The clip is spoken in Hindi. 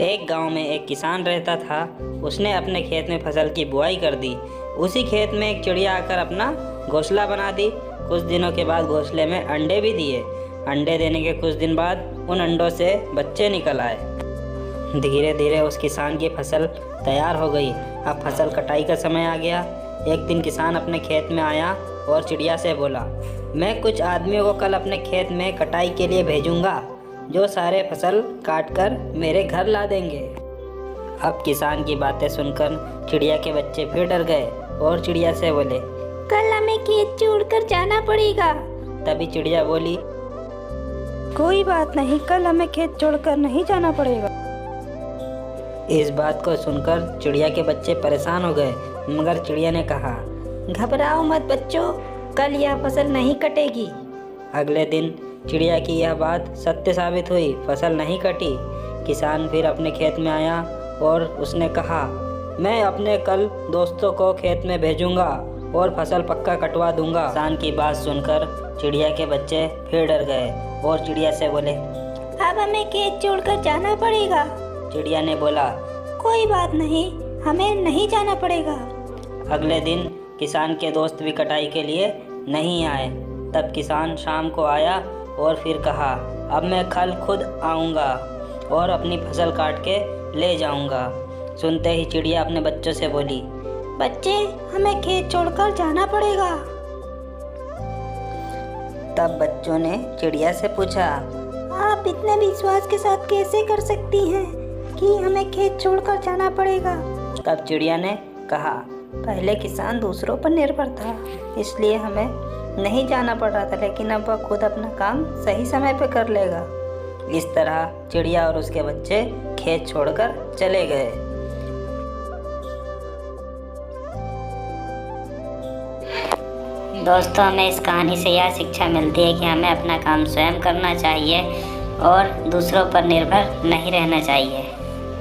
एक गांव में एक किसान रहता था। उसने अपने खेत में फसल की बुआई कर दी। उसी खेत में एक चिड़िया आकर अपना घोंसला बना दी। कुछ दिनों के बाद घोंसले में अंडे भी दिए। अंडे देने के कुछ दिन बाद उन अंडों से बच्चे निकल आए। धीरे धीरे उस किसान की फसल तैयार हो गई। अब फसल कटाई का समय आ गया। एक दिन किसान अपने खेत में आया और चिड़िया से बोला, मैं कुछ आदमियों को कल अपने खेत में कटाई के लिए भेजूंगा, जो सारे फसल काट कर मेरे घर ला देंगे। अब किसान की बातें सुनकर चिड़िया के बच्चे फिर डर गए और चिड़िया से बोले, कल हमें खेत छोड़कर जाना पड़ेगा। तभी चिड़िया बोली, कोई बात नहीं, कल हमें खेत छोड़कर नहीं जाना पड़ेगा। इस बात को सुनकर चिड़िया के बच्चे परेशान हो गए, मगर चिड़िया ने कहा, घबराओ मत बच्चों, कल यह फसल नहीं कटेगी। अगले दिन चिड़िया की यह बात सत्य साबित हुई। फसल नहीं कटी। किसान फिर अपने खेत में आया और उसने कहा, मैं अपने कल दोस्तों को खेत में भेजूंगा और फसल पक्का कटवा दूंगा। किसान की बात सुनकर चिड़िया के बच्चे फिर डर गए और चिड़िया से बोले, अब हमें खेत छोड़कर जाना पड़ेगा। चिड़िया ने बोला, कोई बात नहीं, हमें नहीं जाना पड़ेगा। अगले दिन किसान के दोस्त भी कटाई के लिए नहीं आए। तब किसान शाम को आया और फिर कहा, अब मैं कल खुद आऊँगा और अपनी फसल काट के ले जाऊँगा। सुनते ही चिड़िया अपने बच्चों से बोली, बच्चे, हमें खेत छोड़कर जाना पड़ेगा। तब बच्चों ने चिड़िया से पूछा, आप इतने विश्वास के साथ कैसे कर सकती हैं कि हमें खेत छोड़कर जाना पड़ेगा? तब चिड़िया ने कहा, पहले किसान दूसरों पर निर्भर था, इसलिए हमें नहीं जाना पड़ रहा था, लेकिन अब वह खुद अपना काम सही समय पे कर लेगा। इस तरह चिड़िया और उसके बच्चे खेत छोड़कर चले गए। दोस्तों, हमें इस कहानी से यह शिक्षा मिलती है कि हमें अपना काम स्वयं करना चाहिए और दूसरों पर निर्भर नहीं रहना चाहिए।